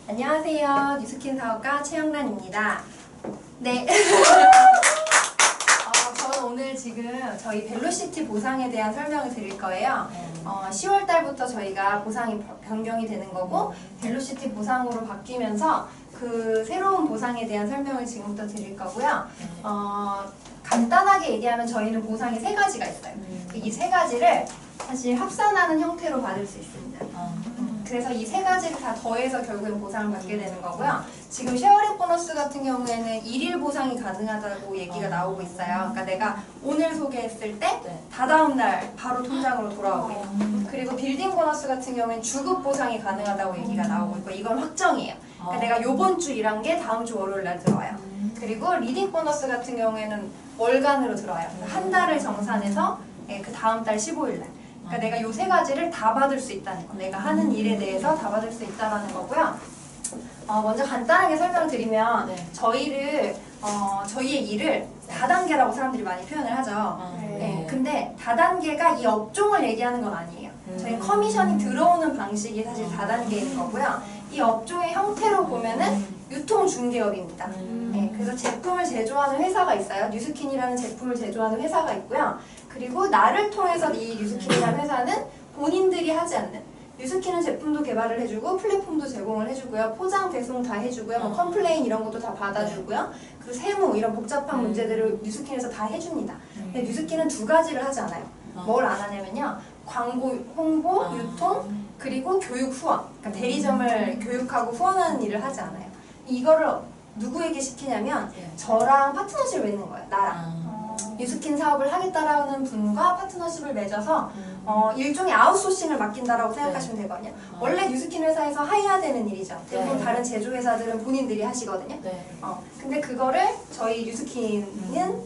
안녕하세요. 뉴스킨 사업가 최영란입니다. 네. 저는 오늘 지금 저희 벨로시티 보상에 대한 설명을 드릴 거예요. 10월 달부터 저희가 보상이 변경이 되는 거고 벨로시티 보상으로 바뀌면서 그 새로운 보상에 대한 설명을 지금부터 드릴 거고요. 간단하게 얘기하면 저희는 보상이 세 가지가 있어요. 이 세 가지를 사실 합산하는 형태로 받을 수 있습니다. 그래서 이 세 가지를 다 더해서 결국엔 보상을 받게 되는 거고요. 지금 쉐어링 보너스 같은 경우에는 일일 보상이 가능하다고 얘기가 나오고 있어요. 그러니까 내가 오늘 소개했을 때 다다음 날 바로 통장으로 돌아오고요. 그리고 빌딩 보너스 같은 경우에는 주급 보상이 가능하다고 얘기가 나오고 있고 이건 확정이에요. 그러니까 내가 요번 주 일한 게 다음 주 월요일 날 들어와요. 그리고 리딩 보너스 같은 경우에는 월간으로 들어와요. 한 달을 정산해서 그 다음 달 15일 날. 그러니까 내가 요 세 가지를 다 받을 수 있다는 거. 내가 하는 일에 대해서 다 받을 수 있다는 거고요. 먼저 간단하게 설명을 드리면 저희의 일을 다단계라고 사람들이 많이 표현을 하죠. 근데 다단계가 이 업종을 얘기하는 건 아니에요. 저희 커미션이 들어오는 방식이 사실 다단계인 거고요. 이 업종의 형태로 보면은 유통중개업입니다. 그래서 제품을 제조하는 회사가 있어요. 뉴스킨이라는 제품을 제조하는 회사가 있고요. 그리고 나를 통해서 이 뉴스킨이라는 회사는 본인들이 하지 않는 뉴스킨은 제품도 개발을 해주고 플랫폼도 제공을 해주고요. 포장, 배송 다 해주고요. 뭐 컴플레인 이런 것도 다 받아주고요. 그리고 세무 이런 복잡한 문제들을 뉴스킨에서 다 해줍니다. 근데 뉴스킨은 두 가지를 하지 않아요. 뭘 안 하냐면요. 광고, 홍보, 유통, 그리고 교육 후원. 그러니까 대리점을 교육하고 후원하는 일을 하지 않아요. 이거를 누구에게 시키냐면 저랑 파트너십을 맺는 거예요. 나랑. 뉴스킨 사업을 하겠다라는 분과 파트너십을 맺어서 일종의 아웃소싱을 맡긴다라고 생각하시면 되거든요. 원래 뉴스킨 회사에서 해야 되는 일이죠. 대부분 다른 제조회사들은 본인들이 하시거든요. 근데 그거를 저희 뉴스킨은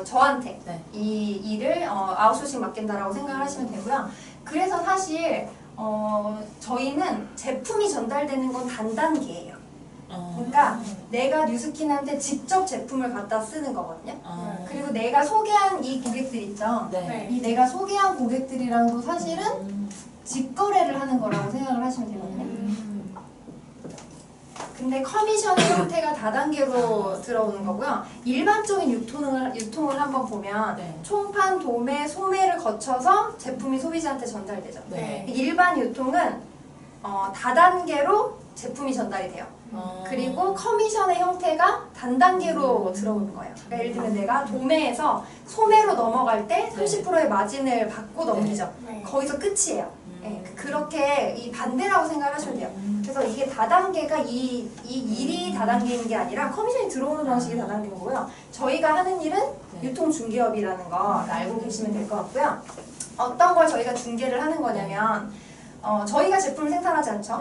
저한테 이 일을 아웃소싱 맡긴다라고 생각을 하시면 되고요. 그래서 사실 저희는 제품이 전달되는 건 단단계예요. 그러니까 내가 뉴스킨한테 직접 제품을 갖다 쓰는 거거든요. 그리고 내가 소개한 이 고객들 있죠. 이 내가 소개한 고객들이랑도 사실은 직거래를 하는 거라고 생각을 하시면 되거든요. 근데 커미션의 형태가 다단계로 들어오는 거고요. 일반적인 유통을 한번 보면 총판, 도매, 소매를 거쳐서 제품이 소비자한테 전달되죠. 일반 유통은 다단계로 제품이 전달이 돼요. 그리고 커미션의 형태가 단단계로 들어오는 거예요. 그러니까 예를 들면 내가 도매에서 소매로 넘어갈 때 30%의 마진을 받고 넘기죠. 거기서 끝이에요. 그렇게 이 반대라고 생각하시면 돼요. 그래서 이게 다단계가 이 일이 다단계인 게 아니라 커미션이 들어오는 방식이 다단계인 거고요. 저희가 하는 일은 유통중개업이라는 거 알고 계시면 될 것 같고요. 어떤 걸 저희가 중개를 하는 거냐면 저희가 제품을 생산하지 않죠.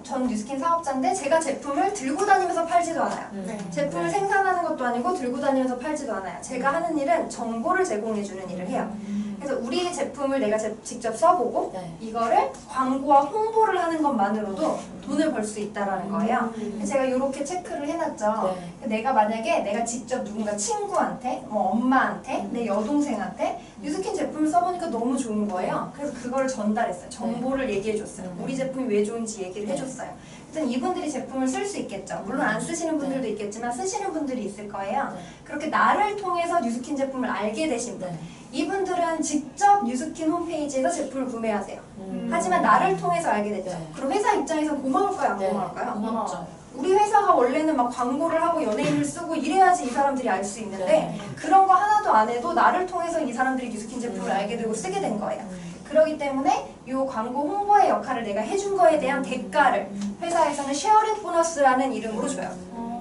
전 뉴스킨 사업자인데 제가 제품을 들고 다니면서 팔지도 않아요. 제품을 생산하는 것도 아니고 들고 다니면서 팔지도 않아요. 제가 하는 일은 정보를 제공해주는 일을 해요. 그래서 우리의 제품을 내가 직접 써보고 이거를 광고와 홍보를 하는 것만으로도 돈을 벌 수 있다는 거예요. 제가 이렇게 체크를 해놨죠. 내가 만약에 내가 직접 누군가 친구한테, 엄마한테, 내 여동생한테 뉴스킨 제품을 써보니까 너무 좋은 거예요. 그래서 그거를 전달했어요. 정보를 얘기해줬어요. 우리 제품이 왜 좋은지 얘기를 해줬어요. 일단 이분들이 제품을 쓸 수 있겠죠. 물론 안 쓰시는 분들도 있겠지만 쓰시는 분들이 있을 거예요. 그렇게 나를 통해서 뉴스킨 제품을 알게 되신 분, 이분들은 직접 뉴스킨 홈페이지에서 제품을 구매하세요. 하지만 나를 통해서 알게 됐죠. 그럼 회사 입장에서 고마울까요? 안 고마울까요? 고맙죠. 우리 회사가 원래는 막 광고를 하고 연예인을 쓰고 이래야지 이 사람들이 알 수 있는데 그런 거 하나도 안 해도 나를 통해서 이 사람들이 뉴스킨 제품을 알게 되고 쓰게 된 거예요. 그렇기 때문에 이 광고 홍보의 역할을 내가 해준 거에 대한 대가를 회사에서는 쉐어링 보너스라는 이름으로 줘요.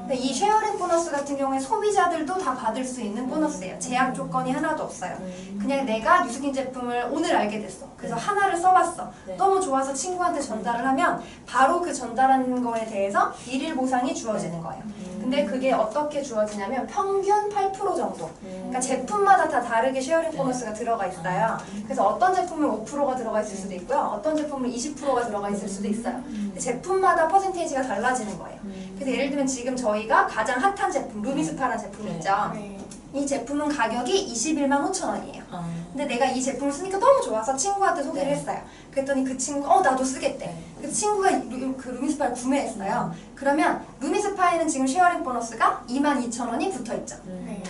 근데 이 쉐어링 보너스 같은 경우에 소비자들도 다 받을 수 있는 보너스예요. 제약 조건이 하나도 없어요. 그냥 내가 뉴스킨 제품을 오늘 알게 됐어. 그래서 하나를 써봤어. 너무 좋아서 친구한테 전달을 하면 바로 그 전달한 거에 대해서 일일 보상이 주어지는 거예요. 근데 그게 어떻게 주어지냐면 평균 8% 정도. 그러니까 제품마다 다 다르게 쉐어링 보너스가 들어가 있어요. 그래서 어떤 제품은 5%가 들어가 있을 수도 있고요. 어떤 제품은 20%가 들어가 있을 수도 있어요. 근데 제품마다 퍼센테이지가 달라지는 거예요. 그래서 예를 들면 지금 저희가 가장 핫한 제품, 루미스파라는 제품 있죠. 이 제품은 가격이 21만 5천 원이에요. 근데 내가 이 제품을 쓰니까 너무 좋아서 친구한테 소개를 했어요. 그랬더니 그 친구가 나도 쓰겠대. 그 친구가 그 루미스파를 구매했어요. 그러면 루미스파에는 지금 쉐어링 보너스가 22,000원이 붙어있죠.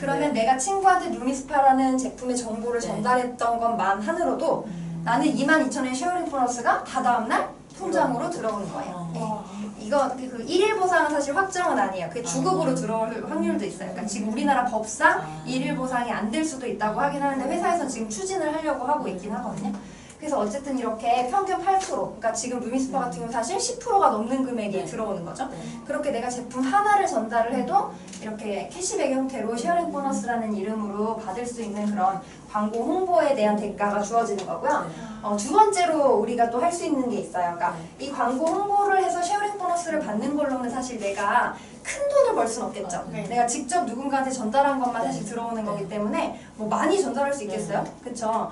그러면 내가 친구한테 루미스파라는 제품의 정보를 전달했던 것만으로도 나는 22,000원의 쉐어링 보너스가 다 다음날 통장으로 들어오는 거예요. 이거 그 1일 보상은 사실 확정은 아니에요. 그게 주급으로 들어올 확률도 있어요. 그러니까 지금 우리나라 법상 1일 보상이 안 될 수도 있다고 하긴 하는데 회사에서는 지금 추진을 하려고 하고 있긴 하거든요. 그래서 어쨌든 이렇게 평균 8%, 그러니까 지금 루미스파 같은 경우 사실 10%가 넘는 금액이 들어오는 거죠. 그렇게 내가 제품 하나를 전달을 해도 이렇게 캐시백 형태로 쉐어링 보너스라는 이름으로 받을 수 있는 그런 광고 홍보에 대한 대가가 주어지는 거고요. 두 번째로 우리가 또 할 수 있는 게 있어요. 그러니까 이 광고 홍보를 해서 쉐어링 보너스를 받는 걸로는 사실 내가 큰 돈을 벌 수는 없겠죠. 내가 직접 누군가한테 전달한 것만 사실 들어오는 거기 때문에 뭐 많이 전달할 수 있겠어요? 그쵸?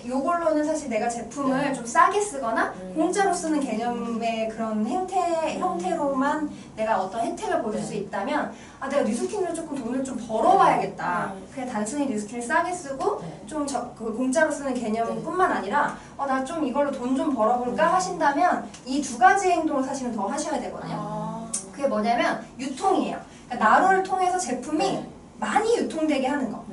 요걸로는 사실 내가 제품을 좀 싸게 쓰거나 공짜로 쓰는 개념의 그런 형태로만 내가 어떤 혜택을 볼 수 있다면 내가 뉴스킨으로 조금 돈을 좀 벌어봐야겠다. 그냥 단순히 뉴스킨을 싸게 쓰고 좀 그 공짜로 쓰는 개념뿐만 아니라 나 좀 이걸로 돈 좀 벌어볼까 하신다면 이 두 가지 행동을 사실은 더 하셔야 되거든요. 그게 뭐냐면 유통이에요. 그러니까 나로를 통해서 제품이 많이 유통되게 하는 거.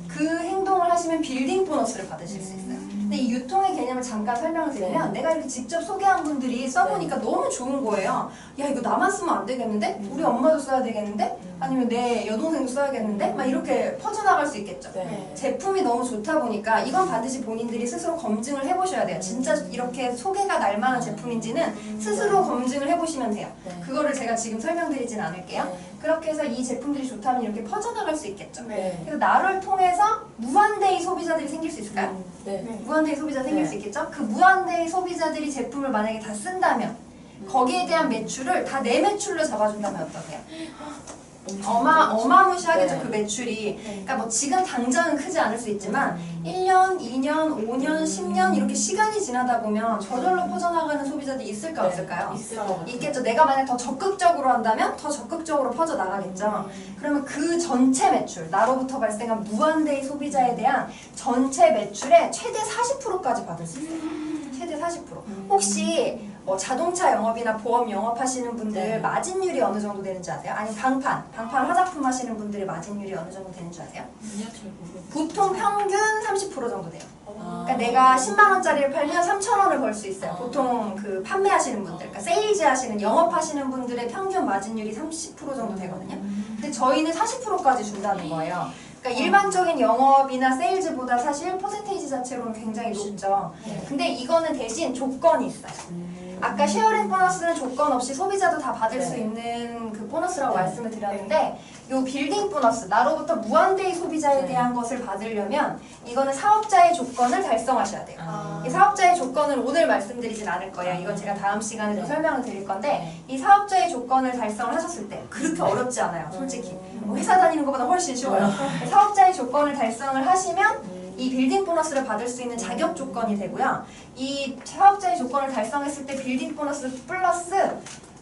그 행동을 하시면 빌딩 보너스를 받으실 수 있어요. 근데 이 유통의 개념을 잠깐 설명을 드리면 내가 이렇게 직접 소개한 분들이 써보니까 너무 좋은 거예요. 야 이거 나만 쓰면 안 되겠는데? 우리 엄마도 써야 되겠는데? 아니면 내 여동생도 써야겠는데? 막 이렇게 퍼져나갈 수 있겠죠. 제품이 너무 좋다 보니까 이건 반드시 본인들이 스스로 검증을 해보셔야 돼요. 진짜 이렇게 소개가 날 만한 제품인지는 스스로 검증을 해보시면 돼요. 그거를 제가 지금 설명드리진 않을게요. 그렇게 해서 이 제품들이 좋다면 이렇게 퍼져나갈 수 있겠죠. 그래서 나를 통해서 무한대의 소비자들이 생길 수 있을까요? 무한대의 소비자 생길 수 있겠죠? 그 무한대의 소비자들이 제품을 만약에 다 쓴다면 거기에 대한 매출을 다 내 매출로 잡아준다면 어떠세요? 어마무시하겠죠. 그 매출이. 그러니까 뭐 지금 당장은 크지 않을 수 있지만 1년, 2년, 5년, 10년 이렇게 시간이 지나다 보면 저절로 퍼져나가는 소비자들이 있을까 없을까요? 있겠죠. 내가 만약 더 적극적으로 한다면 더 적극적으로 퍼져나가겠죠. 그러면 그 전체 매출, 나로부터 발생한 무한대의 소비자에 대한 전체 매출의 최대 40%까지 받을 수 있어요. 최대 40%. 혹시 뭐 자동차 영업이나 보험 영업하시는 분들 마진율이 어느 정도 되는지 아세요? 아니 방판 화장품 하시는 분들의 마진율이 어느 정도 되는지 아세요? 보통 평균 30% 정도 돼요. 그러니까 내가 10만 원짜리를 팔면 3천 원을 벌 수 있어요. 보통 그 판매하시는 분들, 그러니까 세일즈 하시는 영업하시는 분들의 평균 마진율이 30% 정도 되거든요. 근데 저희는 40%까지 준다는 거예요. 그러니까 일반적인 영업이나 세일즈보다 사실 퍼센테이지 자체로는 굉장히 높죠. 근데 이거는 대신 조건이 있어요. 아까 쉐어링 보너스는 조건 없이 소비자도 다 받을 수 있는 그 보너스라고 말씀을 드렸는데 요 빌딩 보너스, 나로부터 무한대의 소비자에 대한 것을 받으려면 이거는 사업자의 조건을 달성하셔야 돼요. 이 사업자의 조건을 오늘 말씀드리진 않을 거예요. 이건 제가 다음 시간에 좀 설명을 드릴 건데 이 사업자의 조건을 달성을 하셨을 때 그렇게 어렵지 않아요. 솔직히. 회사 다니는 것보다 훨씬 쉬워요. 사업자의 조건을 달성을 하시면 이 빌딩 보너스를 받을 수 있는 자격 조건이 되고요. 이 사업자의 조건을 달성했을 때 빌딩 보너스 플러스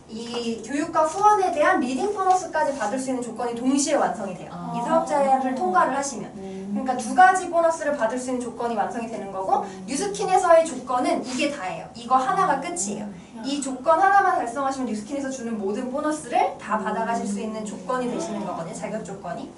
이 교육과 후원에 대한 리딩 보너스까지 받을 수 있는 조건이 동시에 완성이 돼요. 이 사업자를 통과를 하시면. 그러니까 두 가지 보너스를 받을 수 있는 조건이 완성이 되는 거고 뉴스킨에서의 조건은 이게 다예요. 이거 하나가 끝이에요. 이 조건 하나만 달성하시면 뉴스킨에서 주는 모든 보너스를 다 받아가실 수 있는 조건이 되시는 거거든요. 자격 조건이.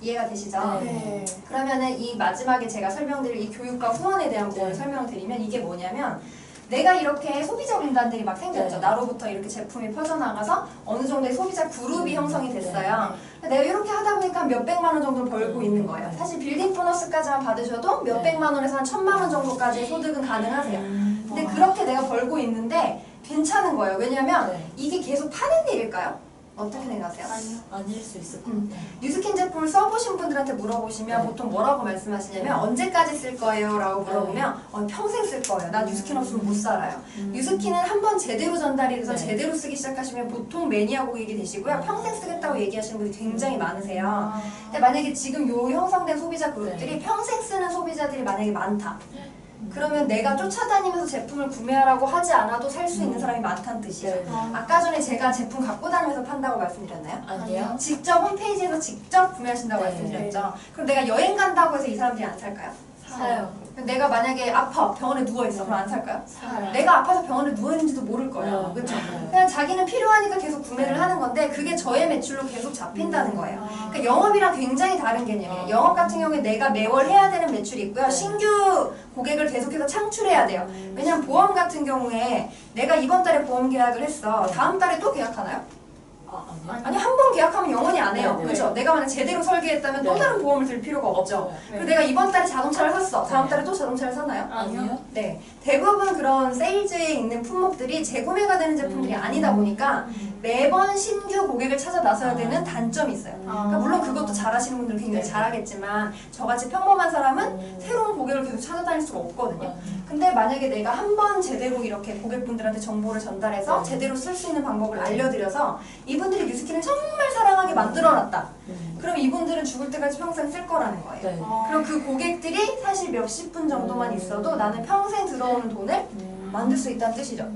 이해가 되시죠? 네. 그러면은 이 마지막에 제가 설명드릴 이 교육과 후원에 대한 부분을 설명드리면 이게 뭐냐면 내가 이렇게 소비자 군단들이 막 생겼죠. 나로부터 이렇게 제품이 퍼져나가서 어느 정도의 소비자 그룹이 형성이 됐어요. 내가 이렇게 하다 보니까 몇백만 원 정도 벌고 있는 거예요. 사실 빌딩 보너스까지만 받으셔도 몇백만 원에서 한 1,000만 원 정도까지의 소득은 가능하세요. 근데 그렇게 내가 벌고 있는데 괜찮은 거예요. 왜냐면 이게 계속 파는 일일까요? 어떻게 생각하세요? 아닐 수 있을 것 같아요. 뉴스킨 제품을 써보신 분들한테 물어보시면 보통 뭐라고 말씀하시냐면 언제까지 쓸 거예요? 라고 물어보면 평생 쓸 거예요. 나 뉴스킨 없으면 못 살아요. 뉴스킨은 한번 제대로 전달이 돼서 제대로 쓰기 시작하시면 보통 매니아 고객이 되시고요. 평생 쓰겠다고 얘기하시는 분이 굉장히 많으세요. 근데 만약에 지금 요 형성된 소비자 그룹들이 평생 쓰는 소비자들이 만약에 많다. 그러면 내가 쫓아다니면서 제품을 구매하라고 하지 않아도 살 수 있는 사람이 많다는 뜻이죠. 네. 아까 전에 제가 제품 갖고 다니면서 판다고 말씀드렸나요? 아니요. 직접 홈페이지에서 직접 구매하신다고 네. 말씀드렸죠. 그럼 내가 여행 간다고 해서 이 사람들이 안 살까요? 사요. 내가 만약에 아파 병원에 누워있어 그럼 안 살까요? 사요. 내가 아파서 병원에 누워있는지도 모를 거예요. 네. 그렇죠? 네. 그냥 자기는 필요하니까 계속 구매를 하는 건데 그게 저의 매출로 계속 잡힌다는 거예요. 그러니까 영업이랑 굉장히 다른 개념이에요. 영업 같은 경우에 내가 매월 해야 되는 매출이 있고요. 네. 신규 고객을 계속해서 창출해야 돼요. 왜냐면 보험 같은 경우에 내가 이번 달에 보험 계약을 했어. 다음 달에 또 계약하나요? 아니요. 아니 한 번 계약하면 영원히 안 해요. 네, 네. 그렇죠? 내가 만약 제대로 설계했다면 또 네. 다른 보험을 들 필요가 없죠. 없어요. 그리고 내가 이번 달에 자동차를 샀어. 다음 달에 또 자동차를 사나요? 아니요. 네. 대부분 그런 세일즈에 있는 품목들이 재구매가 되는 제품들이 아니다 보니까 매번 신규 고객을 찾아 나서야 되는 단점이 있어요. 그러니까 물론 그것도 잘하시는 분들은 굉장히 네. 잘하겠지만 저같이 평범한 사람은 새로운 고객을 계속 찾아다닐 수가 없거든요. 근데 만약에 내가 한 번 제대로 이렇게 고객분들한테 정보를 전달해서 제대로 쓸 수 있는 방법을 알려드려서 이분들이 뉴스킨을 정말 사랑하게 만들어놨다. 그럼 이분들은 죽을 때까지 평생 쓸 거라는 거예요. 네. 그럼 그 고객들이 사실 몇십 분 정도만 있어도 나는 평생 들어오는 돈을 만들 수 있다는 뜻이죠.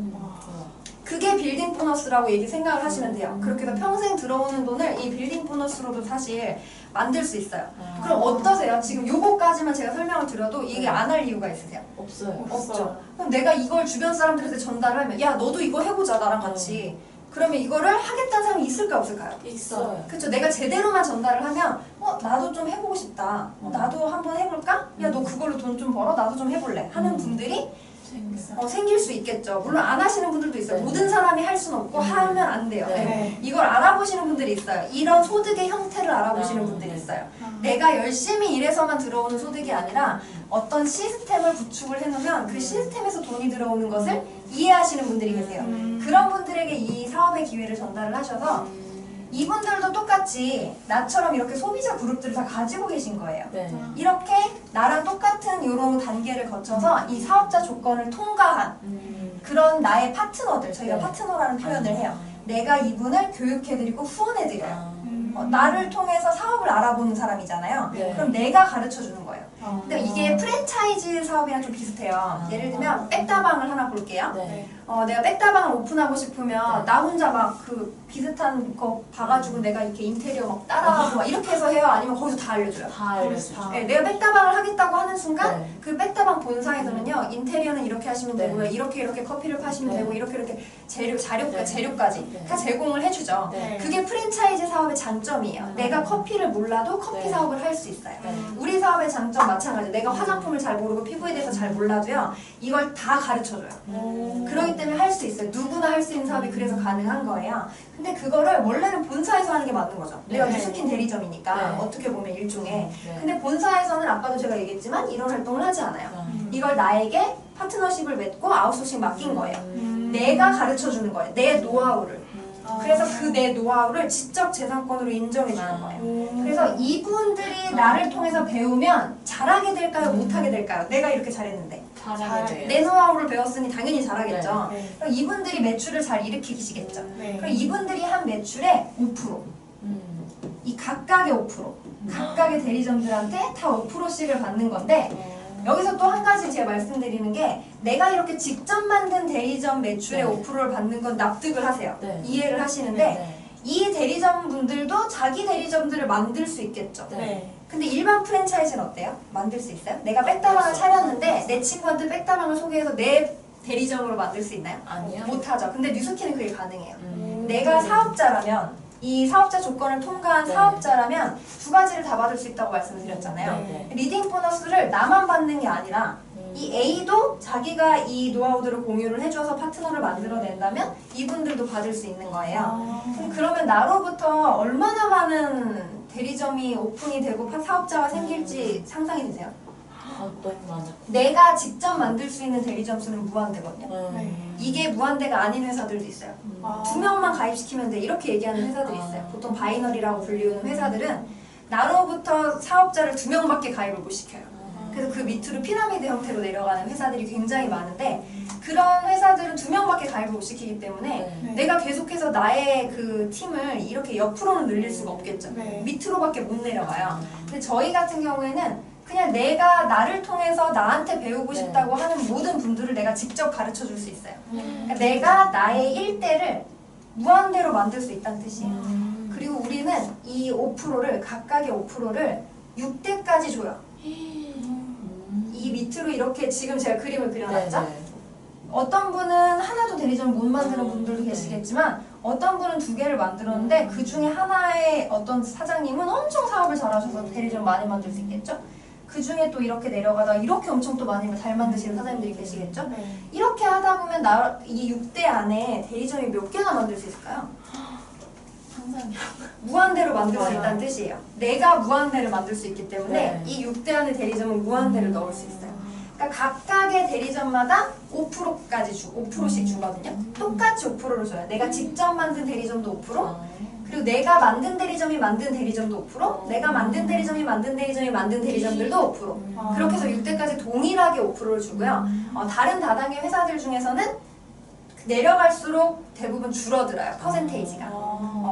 그게 빌딩 보너스라고 생각을 하시면 돼요. 그렇게 해서 평생 들어오는 돈을 이 빌딩 보너스로도 사실 만들 수 있어요. 그럼 어떠세요? 지금 요거까지만 제가 설명을 드려도 이게 안 할 이유가 있으세요? 없어요. 없죠. 그럼 내가 이걸 주변 사람들한테 전달을 하면 야 너도 이거 해보자 나랑 같이. 그러면 이거를 하겠다는 사람이 있을까 없을까요? 있어요. 그렇죠. 내가 제대로만 전달을 하면 나도 좀 해보고 싶다. 나도 한번 해볼까? 야 너 그걸로 돈 좀 벌어? 나도 좀 해볼래. 하는 분들이 생길 수 있겠죠. 물론 안 하시는 분들도 있어요. 네. 모든 사람이 할 수는 없고 하면 안 돼요. 네. 네. 이걸 알아보시는 분들이 있어요. 이런 소득의 형태를 알아보시는 분들이 있어요. 내가 열심히 일해서만 들어오는 소득이 아니라 어떤 시스템을 구축을 해놓으면 그 시스템에서 돈이 들어오는 것을 이해하시는 분들이 계세요. 그런 분들에게 이 사업의 기회를 전달을 하셔서 이분들도 똑같이 나처럼 이렇게 소비자 그룹들을 다 가지고 계신 거예요. 네. 이렇게 나랑 똑같은 이런 단계를 거쳐서 이 사업자 조건을 통과한 그런 나의 파트너들, 저희가 네. 파트너라는 표현을 해요. 내가 이분을 교육해드리고 후원해드려요. 아. 나를 통해서 사업을 알아보는 사람이잖아요. 네. 그럼 내가 가르쳐주는 거예요. 근데 이게 프랜차이즈 사업이랑 좀 비슷해요. 예를 들면 백다방을 하나 볼게요. 네. 내가 백다방을 오픈하고 싶으면 나 혼자 막 그 비슷한 거 봐가지고 내가 이렇게 인테리어 막 따라하고 막 이렇게 해서 해요? 아니면 거기서 다 알려줘요? 다 알려주죠. 네, 내가 백다방을 하겠다고 하는 순간 네. 그 백다방 본사에서는요 인테리어는 이렇게 하시면 네. 되고요 이렇게 커피를 파시면 네. 되고 이렇게 네. 재료까지 네. 다 제공을 해주죠. 네. 그게 프랜차이즈 사업의 장점이에요. 내가 커피를 몰라도 커피 네. 사업을 할 수 있어요. 네. 우리 사업의 장점 마찬가지. 내가 화장품을 잘 모르고 피부에 대해서 잘 몰라도요 이걸 다 가르쳐줘요. 그렇기 때문에 할 수 있어요. 누구나 할 수 있는 사업이 그래서 가능한 거예요. 근데 그거를 원래는 본사에서 하는 게 맞는 거죠. 내가 네. 뉴스킨 대리점이니까 네. 어떻게 보면 일종의. 네. 근데 본사에서는 아까도 제가 얘기했지만 이런 활동을 하지 않아요. 이걸 나에게 파트너십을 맺고 아웃소싱 맡긴 거예요. 내가 가르쳐주는 거예요. 내 노하우를. 그래서 그 내 노하우를 지적 재산권으로 인정해 주는 거예요. 그래서 이분들이 나를 통해서 배우면 잘하게 될까요? 못하게 될까요? 내가 이렇게 잘했는데. 잘하게 돼요. 내 노하우를 배웠으니 당연히 잘하겠죠. 네. 그럼 이분들이 매출을 잘 일으키시겠죠. 네. 그럼 이분들이 한 매출의 5%, 이 각각의 5%, 각각의 대리점들한테 다 5%씩을 받는 건데 여기서 또 한 가지 제가 말씀드리는 게 내가 이렇게 직접 만든 대리점 매출의 네. 5%를 받는 건 납득을 하세요. 네. 이해를 하시는데 네. 이 대리점 분들도 자기 대리점들을 만들 수 있겠죠. 네. 근데 일반 프랜차이즈는 어때요? 만들 수 있어요? 내가 백다방을 차렸는데 내 친구한테 백다방을 소개해서 내 대리점으로 만들 수 있나요? 아니요. 못하죠. 근데 뉴스킨은 그게 가능해요. 음. 내가 사업자라면 이 사업자 조건을 통과한 네. 사업자라면 두 가지를 다 받을 수 있다고 말씀드렸잖아요. 네. 리딩 보너스를 나만 받는 게 아니라 이 A도 자기가 이 노하우들을 공유를 해줘서 파트너를 만들어낸다면 이분들도 받을 수 있는 거예요. 그러면 나로부터 얼마나 많은 대리점이 오픈이 되고 사업자가 생길지 상상이 되세요? 너무 많아. 내가 직접 만들 수 있는 대리점 수는 무한대거든요. 이게 무한대가 아닌 회사들도 있어요. 아. 2명만 가입시키면 돼 이렇게 얘기하는 회사들이 있어요. 보통 바이너리라고 불리우는 회사들은 나로부터 사업자를 2명밖에 가입을 못 시켜요. 그래서 그 밑으로 피라미드 형태로 내려가는 회사들이 굉장히 많은데 그런 회사들은 2명밖에 가입을 못 시키기 때문에 네. 내가 계속해서 나의 그 팀을 이렇게 옆으로는 늘릴 수가 없겠죠. 네. 밑으로밖에 못 내려가요. 근데 저희 같은 경우에는 그냥 내가 나를 통해서 나한테 배우고 싶다고 하는 모든 분들을 내가 직접 가르쳐 줄 수 있어요. 그러니까 내가 나의 1대를 무한대로 만들 수 있다는 뜻이에요. 그리고 우리는 이 5%를 각각의 5%를 6대까지 줘요. 이 밑으로 이렇게 지금 제가 그림을 그려놨죠? 어떤 분은 하나도 대리점을 못 만드는 분들도 계시겠지만 어떤 분은 2개를 만들었는데 그 중에 하나의 어떤 사장님은 엄청 사업을 잘하셔서 대리점 많이 만들 수 있겠죠? 그 중에 또 이렇게 내려가다가 이렇게 엄청 또 많이 잘 만드시는 사장님들이 계시겠죠? 이렇게 하다 보면 이 6대 안에 대리점이 몇 개나 만들 수 있을까요? 상상이야. 무한대로 만들 수 있다는 뜻이에요. 내가 무한대를 만들 수 있기 때문에 이 6대 안에 대리점은 무한대를 넣을 수 있어요. 그러니까 각각의 대리점마다 5%까지 5%씩 주거든요. 똑같이 5%를 줘요. 내가 직접 만든 대리점도 5%, 그리고 내가 만든 대리점이 만든 대리점도 5%, 내가 만든 대리점이 만든 대리점이 만든 대리점들도 5%. 그렇게 해서 6대까지 동일하게 5%를 주고요. 다른 다단계 회사들 중에서는 내려갈수록 대부분 줄어들어요. 퍼센테이지가.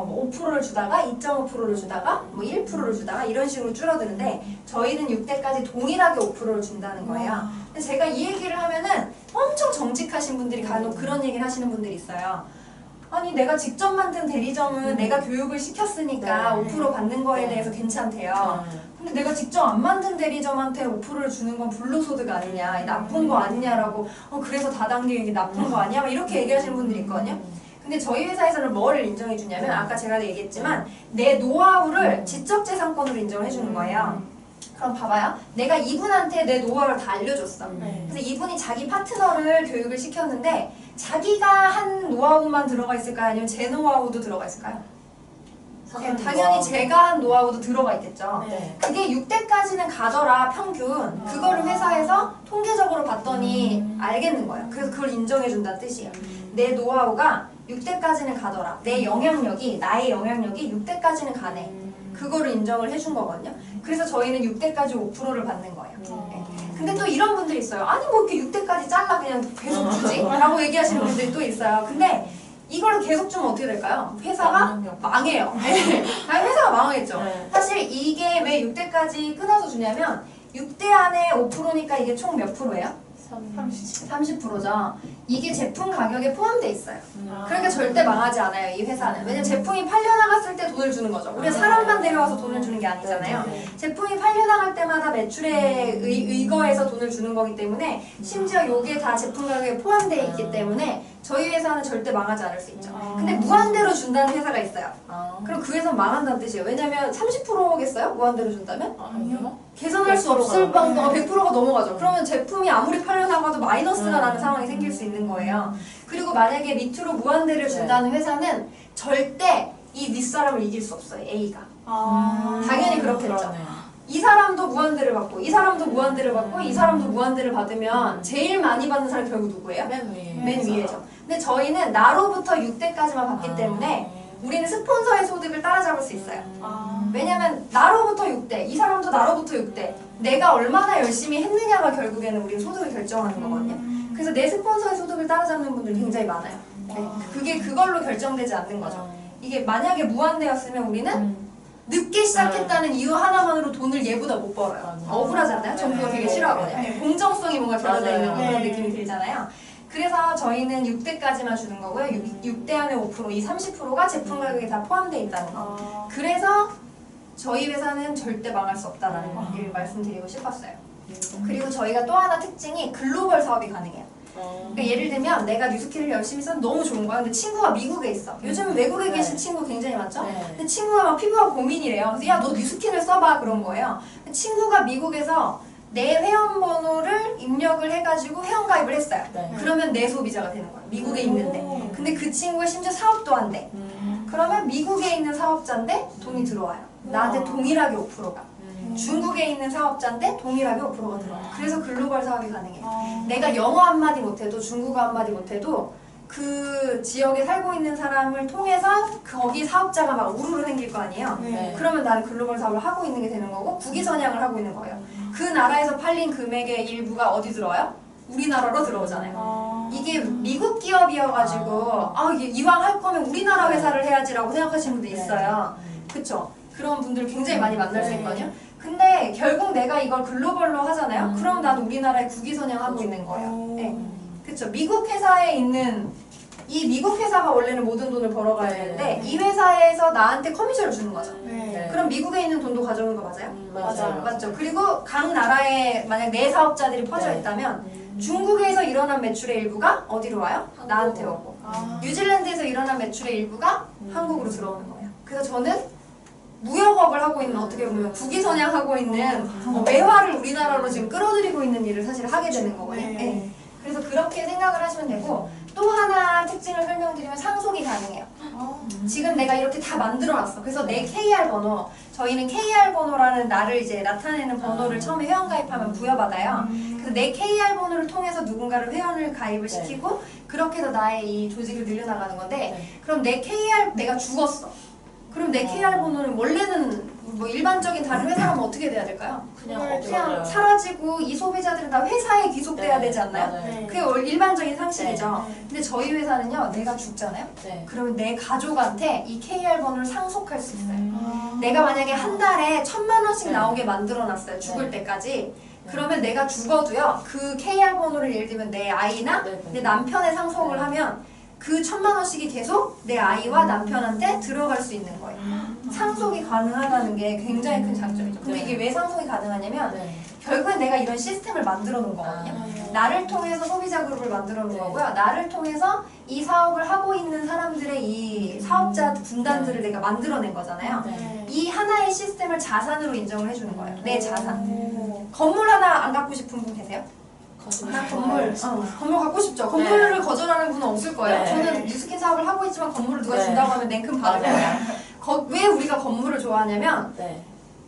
5%를 주다가 2.5%를 주다가 뭐 1%를 주다가 이런 식으로 줄어드는데 저희는 6대까지 동일하게 5%를 준다는 거예요. 근데 제가 이 얘기를 하면은 엄청 정직하신 분들이 간혹 그런 얘기를 하시는 분들이 있어요. 아니 내가 직접 만든 대리점은 내가 교육을 시켰으니까 5% 받는 거에 대해서 괜찮대요. 근데 내가 직접 안 만든 대리점한테 5%를 주는 건 불로소득 아니냐, 나쁜 거 아니냐라고 그래서 다단계 이게 나쁜 거 아니야? 막 이렇게 얘기하시는 분들이 있거든요. 근데 저희 회사에서는 뭐를 인정해 주냐면 아까 제가 얘기했지만 내 노하우를 지적재산권으로 인정을 해주는 거예요. 그럼 봐봐요. 내가 이분한테 내 노하우를 다 알려줬어. 그래서 이분이 자기 파트너를 교육을 시켰는데 자기가 한 노하우만 들어가 있을까요? 아니면 제 노하우도 들어가 있을까요? 당연히 제가 한 노하우도 들어가 있겠죠. 그게 6대까지는 가더라 평균. 그거를 회사에서 통계적으로 봤더니 알겠는 거예요. 그래서 그걸 인정해 준다는 뜻이에요. 내 노하우가 6대까지는 가더라. 내 영향력이, 나의 영향력이 6대까지는 가네. 그거를 인정을 해준 거거든요. 그래서 저희는 6대까지 5%를 받는 거예요. 근데 또 이런 분들이 있어요. 아니 뭐 이렇게 6대까지 잘라 그냥 계속 주지? 라고 얘기하시는 분들이 또 있어요. 근데 이걸 계속 주면 어떻게 될까요? 회사가 망해요. 회사가 망하겠죠. 사실 이게 왜 6대까지 끊어서 주냐면 6대 안에 5%니까 이게 총 몇 프로예요? 30%죠. 이게 제품 가격에 포함되어 있어요. 그러니까 절대 망하지 않아요, 이 회사는. 왜냐면 제품이 팔려나갔을 때 돈을 주는 거죠. 우리가 사람만 데려와서 돈을 주는 게 아니잖아요. 제품이 팔려나갈 때마다 매출에 의거해서 돈을 주는 거기 때문에 심지어 이게 다 제품 가격에 포함되어 있기 때문에 저희 회사는 절대 망하지 않을 수 있죠. 근데 무한대로 준다는 회사가 있어요. 그럼 그 회사는 망한다는 뜻이에요. 왜냐면 30%겠어요? 무한대로 준다면? 아니요. 계산할 수 없을 정도가 100%가 넘어가죠. 그러면 제품이 아무리 팔려나가도 마이너스가 나는 상황이 생길 수 있는 거예요. 그리고 만약에 밑으로 무한대를 준다는 회사는 절대 이 윗사람을 이길 수 없어요. A가. 당연히 그렇겠죠. 이 사람도 무한대를 받고 이 사람도 무한대를 받고 이 사람도 무한대를 받으면 제일 많이 받는 사람이 결국 누구예요? 맨 위에죠. 근데 저희는 나로부터 6대까지만 받기 때문에 우리는 스폰서의 소득을 따라잡을 수 있어요. 왜냐면 나로부터 6대, 이 사람도 나로부터 6대, 내가 얼마나 열심히 했느냐가 결국에는 우리 소득을 결정하는 거거든요. 그래서 내 스폰서의 소득을 따라잡는 분들이 굉장히 많아요. 그게 그걸로 결정되지 않는 거죠. 이게 만약에 무한대였으면 우리는 늦게 시작했다는 이유 하나만으로 돈을 얘보다 못 벌어요. 억울하지 않나요? 전 그거 되게 싫어하거든요. 공정성이 뭔가 결여되어 있는 그런 느낌이 들잖아요. 그래서 저희는 6대까지만 주는 거고요. 6대 안에 5%, 이 30%가 제품 가격에 다 포함되어 있다는 거. 그래서 저희 회사는 절대 망할 수 없다는 거를 말씀드리고 싶었어요. 그리고 저희가 또 하나 특징이 글로벌 사업이 가능해요. 그러니까 예를 들면 내가 뉴스킬을 열심히 써서 너무 좋은 거야. 근데 친구가 미국에 있어. 요즘 외국에 계신 친구 굉장히 많죠? 근데 친구가 막 피부가 고민이래요. 그래서 야, 너 뉴스킬을 써봐 그런 거예요. 친구가 미국에서 내 회원번호를 입력을 해가지고 회원가입을 했어요. 그러면 내 소비자가 되는 거야. 미국에 있는데. 근데 그 친구가 심지어 사업도 안 돼. 그러면 미국에 있는 사업자인데 돈이 들어와요. 나한테 동일하게 5%가. 중국에 있는 사업자인데 동일하게 5%가 들어와요. 그래서 글로벌 사업이 가능해요. 내가 영어 한마디 못해도 중국어 한마디 못해도 그 지역에 살고 있는 사람을 통해서 거기 사업자가 막 우르르 생길 거 아니에요. 그러면 나는 글로벌 사업을 하고 있는 게 되는 거고 국위선양을 하고 있는 거예요. 그 나라에서 팔린 금액의 일부가 어디 들어와요? 우리나라로 들어오잖아요. 이게 미국 기업이어가지고 이게 이왕 할 거면 우리나라 회사를 해야지라고 생각하시는 분도 있어요. 그쵸? 그런 분들 굉장히 많이 만날 수 있거든요. 근데 결국 내가 이걸 글로벌로 하잖아요. 그럼 난 우리나라에 국위 선양하고 있는 거예요. 네. 그쵸. 미국 회사에 있는 이 미국 회사가 원래는 모든 돈을 벌어가야 되는데 이 회사에서 나한테 커미션을 주는 거죠. 네. 그럼 미국에 있는 돈도 가져오는 거 맞아요? 맞아요. 맞죠. 그리고 각 나라에 만약 내 사업자들이 퍼져 있다면 중국에서 일어난 매출의 일부가 어디로 와요? 나한테 오고 뉴질랜드에서 일어난 매출의 일부가 한국으로 들어오는 거예요. 그래서 저는 무역업을 하고 있는 어떻게 보면 국위선양하고 있는 외화를 우리나라로 지금 끌어들이고 있는 일을 사실 하게 되는 거거든요. 네. 그래서 그렇게 생각을 하시면 되고 또 하나 특징을 설명드리면 상속이 가능해요. 지금 내가 이렇게 다 만들어놨어. 그래서 내 KR 번호, 저희는 KR 번호라는 나를 이제 나타내는 번호를 처음에 회원가입하면 부여받아요. 그래서 내 KR 번호를 통해서 누군가를 회원을 가입을 시키고 그렇게 해서 나의 이 조직을 늘려나가는 건데 그럼 내 KR, 내가 죽었어. 그럼 내 KR 번호는 원래는 뭐 일반적인 다른 회사라면 어떻게 돼야 될까요? 그냥 사라지고 이 소비자들은 다 회사에 귀속돼야 되지 않나요? 그게 일반적인 상식이죠. 근데 저희 회사는요, 내가 죽잖아요? 그러면 내 가족한테 이 KR 번호를 상속할 수 있어요. 내가 만약에 한 달에 1,000만 원씩 나오게 만들어놨어요. 죽을 때까지. 그러면 내가 죽어도요, 그 KR 번호를 예를 들면 내 아이나 내 남편에 상속을 하면 그 1,000만 원씩이 계속 내 아이와 남편한테 들어갈 수 있는 거예요. 상속이 가능하다는 게 굉장히 큰 장점이죠. 근데 이게 왜 상속이 가능하냐면 결국엔 내가 이런 시스템을 만들어 놓은 거거든요. 나를 통해서 소비자 그룹을 만들어 놓은 거고요. 나를 통해서 이 사업을 하고 있는 사람들의 이 사업자 군단들을 내가 만들어낸 거잖아요. 이 하나의 시스템을 자산으로 인정을 해주는 거예요. 내 자산. 건물 하나 안 갖고 싶은 분 계세요? 나 건물 갖고 싶죠. 건물을 거절하는 분은 없을 거예요. 저는 뉴스킨 사업을 하고 있지만 건물을 누가 준다고 하면 냉큼 받을 거예요. 왜 우리가 건물을 좋아하냐면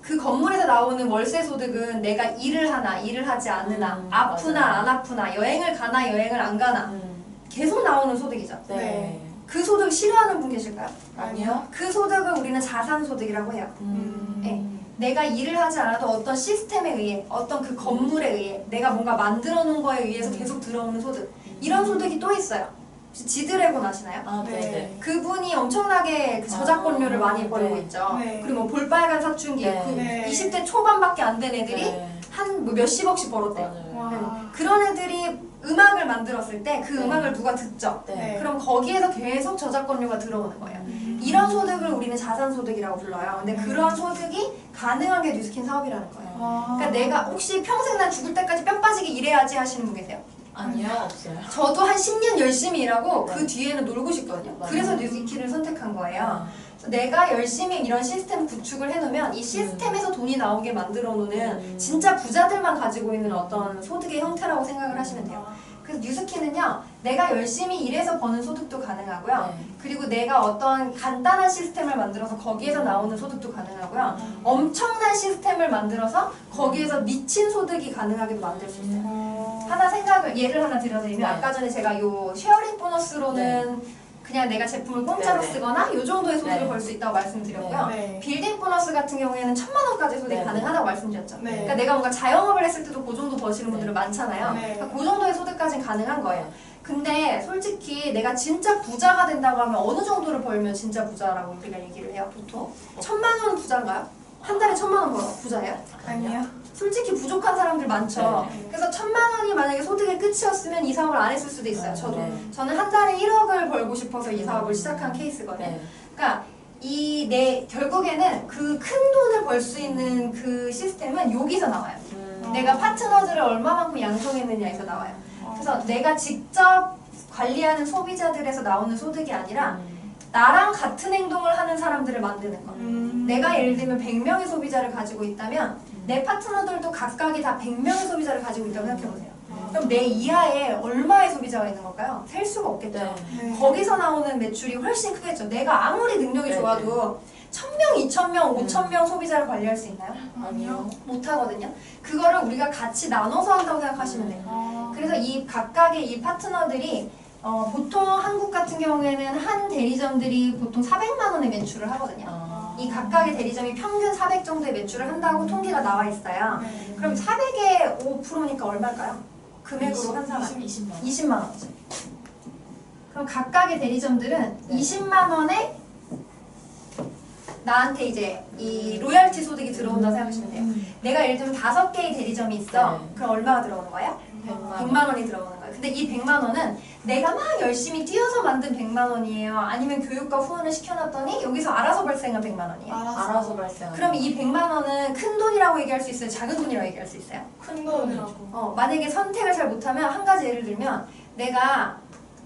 그 건물에서 나오는 월세 소득은 내가 일을 하나, 일을 하지 않으나, 아프나 안 아프나, 여행을 가나, 여행을 안 가나 계속 나오는 소득이죠. 그 소득 싫어하는 분 계실까요? 아니요. 그 소득을 우리는 자산 소득이라고 해요. 네. 내가 일을 하지 않아도 어떤 시스템에 의해, 어떤 그 건물에 의해, 내가 뭔가 만들어 놓은 거에 의해서 계속 들어오는 소득. 이런 소득이 또 있어요. 혹시 지드래곤 아시나요? 그분이 엄청나게 그 저작권료를 많이 벌고 있죠. 그리고 뭐 볼빨간 사춘기, 그 20대 초반밖에 안 된 애들이 한 뭐 몇십억씩 벌었대요. 그런 애들이 음악을 만들었을 때 그 음악을 누가 듣죠? 그럼 거기에서 계속 저작권료가 들어오는 거예요. 이런 소득을 우리는 자산소득이라고 불러요. 근데 그런 소득이 가능한 게 뉴스킨 사업이라는 거예요. 그러니까 내가 혹시 평생 난 죽을 때까지 뼈 빠지게 일해야지 하시는 분 계세요? 아니요, 없어요. 저도 한 10년 열심히 일하고 그 뒤에는 놀고 싶거든요. 그래서 뉴스킨을 선택한 거예요. 내가 열심히 이런 시스템 구축을 해놓으면 이 시스템에서 돈이 나오게 만들어 놓는 진짜 부자들만 가지고 있는 어떤 소득의 형태라고 생각을 하시면 돼요. 그래서 뉴스킨은요, 내가 열심히 일해서 버는 소득도 가능하고요. 그리고 내가 어떤 간단한 시스템을 만들어서 거기에서 나오는 소득도 가능하고요. 엄청난 시스템을 만들어서 거기에서 미친 소득이 가능하게도 만들 수 있어요. 예를 하나 드려드리면 아까 전에 제가 요 쉐어링 보너스로는 그냥 내가 제품을 공짜로 쓰거나 이 정도의 소득을 벌 수 있다고 말씀드렸고요. 빌딩 보너스 같은 경우에는 1,000만 원까지 소득이 가능하다고 말씀드렸죠. 그러니까 내가 뭔가 자영업을 했을 때도 그 정도 버시는 분들은 많잖아요. 그러니까 그 정도의 소득까지는 가능한 거예요. 근데 솔직히 내가 진짜 부자가 된다고 하면 어느 정도를 벌면 진짜 부자라고 우리가 얘기를 해요, 보통? 1,000만 원은 부자인가요? 한 달에 1,000만 원 벌어 부자예요? 아니요. 솔직히 부족한 사람들 많죠. 그래서 1,000만 원이 만약에 소득의 끝이었으면 이 사업을 안 했을 수도 있어요. 저도. 저는 한 달에 1억을 벌고 싶어서 이 사업을 시작한 케이스거든요. 그러니까 결국에는 그 큰 돈을 벌 수 있는 그 시스템은 여기서 나와요. 내가 파트너들을 얼마만큼 양성했느냐에서 나와요. 그래서 내가 직접 관리하는 소비자들에서 나오는 소득이 아니라 나랑 같은 행동을 하는 사람들을 만드는 거. 내가 예를 들면 100명의 소비자를 가지고 있다면 내 파트너들도 각각이 다 100명의 소비자를 가지고 있다고 생각해보세요. 그럼 내 이하에 얼마의 소비자가 있는 걸까요? 셀 수가 없겠죠. 거기서 나오는 매출이 훨씬 크겠죠. 내가 아무리 능력이 좋아도 1,000명, 2,000명, 5,000명 소비자를 관리할 수 있나요? 아니요. 못하거든요. 그거를 우리가 같이 나눠서 한다고 생각하시면 돼요. 그래서 이 각각의 이 파트너들이 보통 한국 같은 경우에는 한 대리점들이 보통 400만 원의 매출을 하거든요. 이 각각의 대리점이 평균 400 정도의 매출을 한다고 통계가 나와 있어요. 그럼 400의 5%니까 얼마일까요? 금액으로 환산하면 20만 원이죠. 그럼 각각의 대리점들은 20만 원에 나한테 이제 이 로열티 소득이 들어온다고 생각하시면 돼요. 내가 예를 들면 5개의 대리점이 있어. 네. 그럼 얼마가 들어오는 거예요? 100만 원이 들어오는 거예요. 근데 이 100만 원은 내가 막 열심히 뛰어서 만든 100만 원이에요? 아니면 교육과 후원을 시켜놨더니 여기서 알아서 발생한 100만 원이에요? 알아서 발생. 그럼 이 100만 원은 큰 돈이라고 얘기할 수 있어요? 작은 돈이라고 얘기할 수 있어요? 큰 돈이라고. 만약에 선택을 잘 못하면 한 가지 예를 들면 내가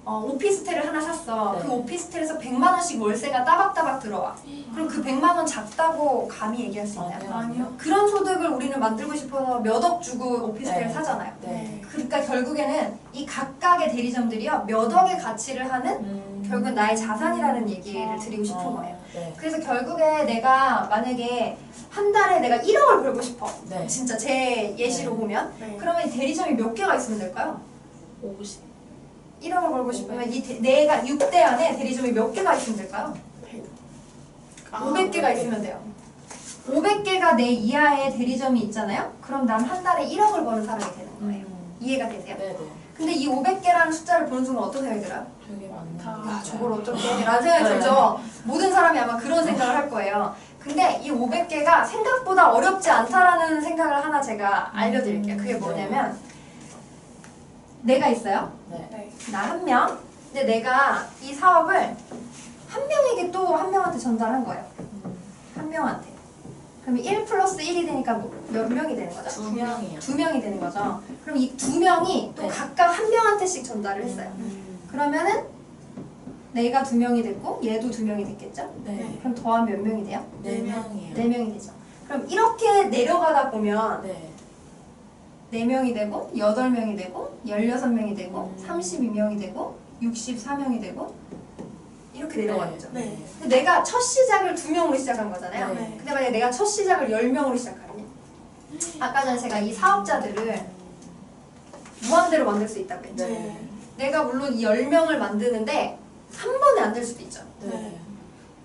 오피스텔을 하나 샀어. 네. 그 오피스텔에서 100만 원씩 월세가 따박따박 들어와. 그럼 그 100만 원 작다고 감히 얘기할 수 있나요? 아니요. 그런 소득을 우리는 만들고 싶어서 몇 억 주고 오피스텔을 네. 사잖아요. 네. 그러니까 결국에는 이 각각의 대리점들이요 몇 억의 가치를 하는 결국은 나의 자산이라는 얘기를 드리고 싶은 거예요. 네. 그래서 결국에 내가 만약에 한 달에 내가 1억을 벌고 싶어. 네. 진짜 제 예시로 네. 보면 네. 그러면 이 대리점이 몇 개가 있으면 될까요? 50. 1억을 벌고 싶으면 내가 6대 안에 대리점이 몇 개가 있으면 될까요? 500개가 있으면 돼요. 500개가 내 이하의 대리점이 있잖아요? 그럼 난 한 달에 1억을 버는 사람이 되는 거예요. 이해가 되세요? 네네. 근데 이 500개라는 숫자를 보는 순간 어떤 생각이 들어요? 되게 많네. 야, 저걸 어떻게 라는 생각이 들죠? 모든 사람이 아마 그런 생각을 할 거예요. 근데 이 500개가 생각보다 어렵지 않다라는 생각을 하나 제가 알려드릴게요. 그게 뭐냐면 내가 있어요. 네. 네. 나 한 명. 근데 내가 이 사업을 한 명에게 또 한 명한테 전달한 거예요. 한 명한테. 그러면 1 플러스 1이 되니까 몇 명이 되는 거죠? 2명이요. 2명이 되는 거죠. 그럼 이 2명이 또 네. 각각 한 명한테씩 전달을 했어요. 그러면은 내가 2명이 됐고 얘도 2명이 됐겠죠? 네. 그럼 더하면 몇 명이 돼요? 4명이요. 4명이 되죠. 그럼 이렇게 내려가다 보면 네. 4명이 되고 8명이 되고 16명이 되고 32명이 되고 64명이 되고 이렇게 내려가겠죠. 네. 근데 내가 첫 시작을 2명으로 시작한 거잖아요. 네. 근데 만약에 내가 첫 시작을 10명으로 시작하면 아까 전에 제가 이 사업자들을 무한대로 만들 수 있다고 했죠. 네. 내가 물론 이 10명을 만드는데 한 번에 안 될 수도 있죠. 네.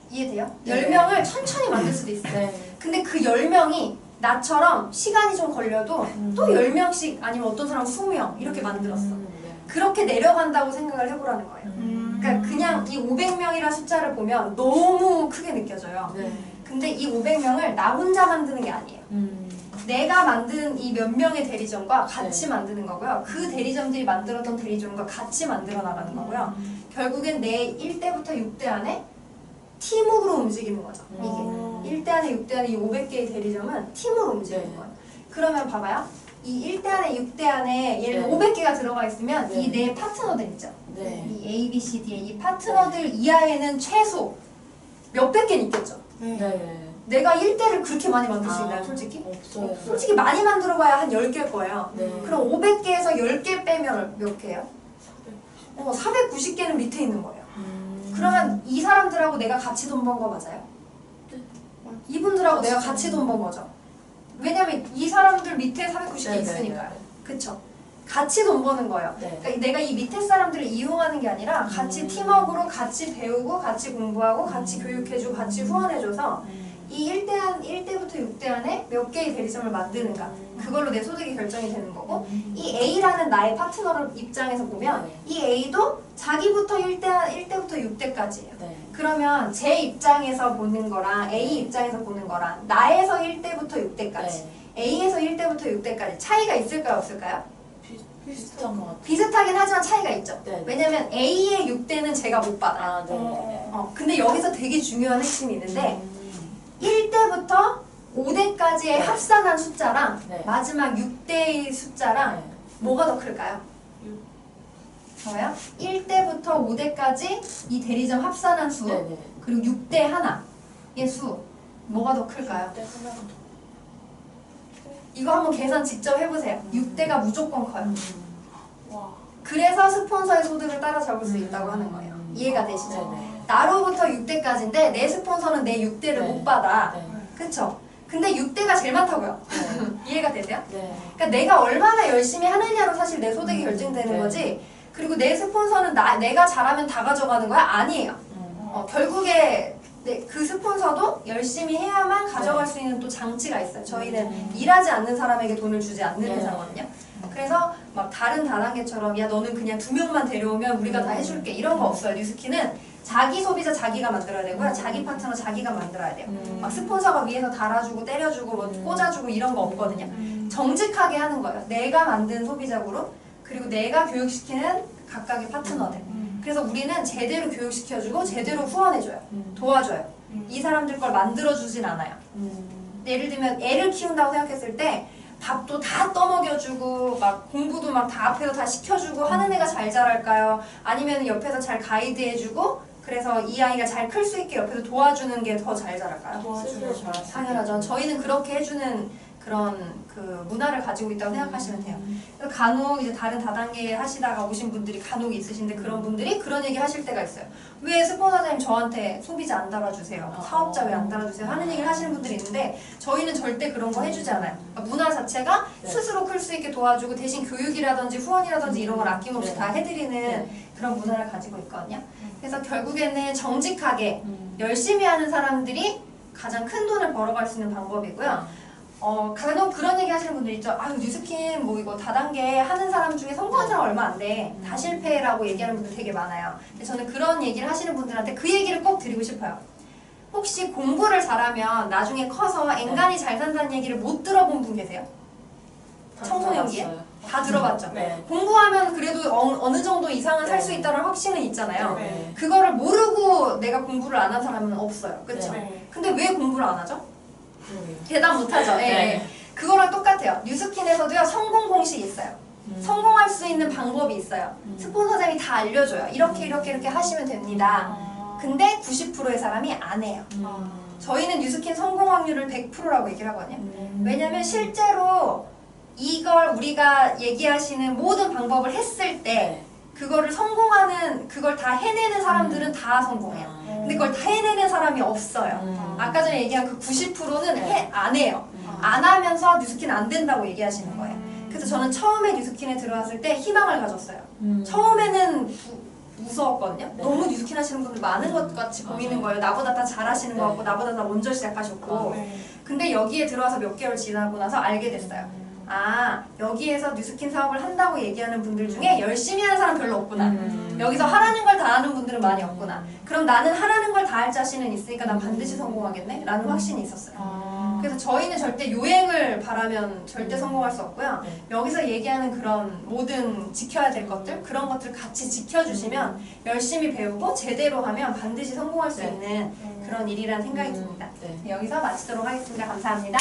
이해돼요? 네. 10명을 천천히 만들 수도 있어요. 네. 근데 그 10명이 나처럼 시간이 좀 걸려도 또 10명씩 아니면 어떤 사람은 20명 이렇게 만들었어. 네. 그렇게 내려간다고 생각을 해보라는 거예요. 그러니까 그냥 이 500명이라는 숫자를 보면 너무 크게 느껴져요. 네. 근데 이 500명을 나 혼자 만드는 게 아니에요. 내가 만든 이 몇 명의 대리점과 같이 네. 만드는 거고요. 그 대리점들이 만들었던 대리점과 같이 만들어 나가는 거고요. 결국엔 내 1대부터 6대 안에 팀으로 움직이는 거죠. 이게 1대 안에 6대 안에 이 500개의 대리점은 팀으로 움직이는 네. 거예요. 그러면 봐봐요. 이 1대 안에 6대 안에 예를 들어 네. 500개가 들어가 있으면 네. 이 내 파트너들 있죠. 네. 이 A, B, C, D의 이 파트너들 이하에는 최소 몇백 개는 있겠죠. 네. 내가 1대를 그렇게 많이 만들 수 아. 있나요, 솔직히? 없어요. 솔직히 많이 만들어봐야 한 10개일 거예요. 네. 그럼 500개에서 10개 빼면 몇 개예요? 490개는 밑에 있는 거예요. 그러면 이 사람들하고 내가 같이 돈 번 거 맞아요? 네. 이분들하고 내가 같이 돈 번 거죠. 왜냐면 이 사람들 밑에 490개 네, 있으니까요. 네, 네. 그쵸? 같이 돈 버는 거예요. 네. 그러니까 내가 이 밑에 사람들을 이용하는 게 아니라 같이 팀워크로 같이 배우고 같이 공부하고 같이 교육해주고 같이 후원해줘서 이 1대부터 6대 안에 몇 개의 대리점을 만드는가 그걸로 내 소득이 결정이 되는 거고 이 A라는 나의 파트너 입장에서 보면 네. 이 A도 자기부터 1대부터 6대까지예요. 네. 그러면 제 입장에서 보는 거랑 A 입장에서 보는 거랑 나에서 1대부터 6대까지 네. A에서 1대부터 6대까지 차이가 있을까요 없을까요? 비슷한 것 같아요. 비슷하긴 하지만 차이가 있죠. 네. 왜냐면 A의 6대는 제가 못 받아요. 아, 네. 근데 여기서 되게 중요한 핵심이 있는데 1대부터 5대까지의 네. 합산한 숫자랑 네. 마지막 6대의 숫자랑 네. 뭐가 더 클까요? 저요? 1대부터 5대까지 이 대리점 합산한 수 네. 네. 그리고 6대 하나의 수 뭐가 더 클까요? 네. 하나가 더. 이거 한번 계산 직접 해보세요. 6대가 무조건 커요. 와. 그래서 스폰서의 소득을 따라잡을 수 있다고 하는 거예요. 이해가 되시죠? 네. 나로부터 6대까지인데 내 스폰서는 내 6대를 네. 못 받아. 네. 그쵸? 근데 6대가 제일 많다고요. 네. 이해가 되세요? 네. 그러니까 내가 얼마나 열심히 하느냐로 사실 내 소득이 결정되는 네. 거지. 그리고 내 스폰서는 내가 잘하면 다 가져가는 거야? 아니에요. 결국에 그 스폰서도 열심히 해야만 가져갈 수 있는 또 장치가 있어요. 저희는 일하지 않는 사람에게 돈을 주지 않는 네. 회사거든요. 그래서 막 다른 다단계처럼 야 너는 그냥 2명만 데려오면 우리가 다 해줄게 이런 거 없어요. 뉴스키는 자기 소비자 자기가 만들어야 되고요. 자기 파트너 자기가 만들어야 돼요. 막 스폰서가 위에서 달아주고 때려주고 뭐 꽂아주고 이런 거 없거든요. 정직하게 하는 거예요. 내가 만든 소비자 그룹 그리고 내가 교육시키는 각각의 파트너들. 그래서 우리는 제대로 교육시켜주고 제대로 후원해줘요. 도와줘요. 이 사람들 걸 만들어주진 않아요. 예를 들면 애를 키운다고 생각했을 때 밥도 다 떠먹여주고 막 공부도 막 다 앞에서 다 시켜주고 하는 애가 잘 자랄까요? 아니면 옆에서 잘 가이드해주고 그래서 이 아이가 잘 클 수 있게 옆에서 도와주는 게 더 잘 자랄까요? 스스로 잘. 당연하죠. 저희는 그렇게 해주는 그런 그 문화를 가지고 있다고 생각하시면 돼요. 그래서 간혹 이제 다른 다단계 하시다가 오신 분들이 간혹 있으신데 그런 분들이 그런 얘기 하실 때가 있어요. 왜 스폰서님 저한테 소비자 안 달아주세요? 사업자 왜 안 달아주세요? 하는 얘기를 하시는 분들이 있는데 저희는 절대 그런 거 해주지 않아요. 그러니까 문화 자체가 네. 스스로 클 수 있게 도와주고 대신 교육이라든지 후원이라든지 이런 걸 아낌없이 네. 다 해드리는 그런 문화를 가지고 있거든요. 그래서 결국에는 정직하게 열심히 하는 사람들이 가장 큰 돈을 벌어갈 수 있는 방법이고요. 간혹 그런 얘기 하시는 분들 있죠. 아유, 뉴스킨 뭐 이거 다단계 하는 사람 중에 성공한 사람 얼마 안 돼. 다 실패라고 얘기하는 분들 되게 많아요. 근데 저는 그런 얘기를 하시는 분들한테 그 얘기를 꼭 드리고 싶어요. 혹시 공부를 잘하면 나중에 커서 앵간히 잘 산다는 얘기를 못 들어본 분 계세요? 청소년기에? 다 들어봤죠? 네. 공부하면 그래도 어느 정도 이상은 살 수 있다는 확신은 있잖아요. 네. 그거를 모르고 내가 공부를 안 한 사람은 없어요. 그쵸? 네. 근데 왜 공부를 안 하죠? 그러게요. 대답 못하죠. 예, 네. 예. 그거랑 똑같아요. 뉴스킨에서도요, 성공 공식이 있어요. 성공할 수 있는 방법이 있어요. 스폰서장이 다 알려줘요. 이렇게 하시면 됩니다. 근데 90%의 사람이 안 해요. 저희는 뉴스킨 성공 확률을 100%라고 얘기를 하거든요. 왜냐면 실제로 이걸 우리가 얘기하시는 모든 방법을 했을 때 그거를 성공하는, 그걸 다 해내는 사람들은 다 성공해요. 근데 그걸 다 해내는 사람이 없어요. 아까 전에 얘기한 그 90%는 안 해요. 안 하면서 뉴스킨 안 된다고 얘기하시는 거예요. 그래서 저는 처음에 뉴스킨에 들어왔을 때 희망을 가졌어요. 처음에는 무서웠거든요. 네. 너무 뉴스킨 하시는 분들 많은 것 같이 보이는 거예요. 나보다 다 잘하시는 것 같고 나보다 다 먼저 시작하셨고. 근데 여기에 들어와서 몇 개월 지나고 나서 알게 됐어요. 아, 여기에서 뉴스킨 사업을 한다고 얘기하는 분들 중에 열심히 하는 사람 별로 없구나. 여기서 하라는 걸 다 하는 분들은 많이 없구나. 그럼 나는 하라는 걸 다 할 자신은 있으니까 난 반드시 성공하겠네? 라는 확신이 있었어요. 그래서 저희는 절대 요행을 바라면 절대 성공할 수 없고요. 네. 여기서 얘기하는 그런 모든 지켜야 될 것들, 그런 것들을 같이 지켜주시면 열심히 배우고 제대로 하면 반드시 성공할 수 네. 있는 그런 일이라는 생각이 듭니다. 네. 여기서 마치도록 하겠습니다. 감사합니다.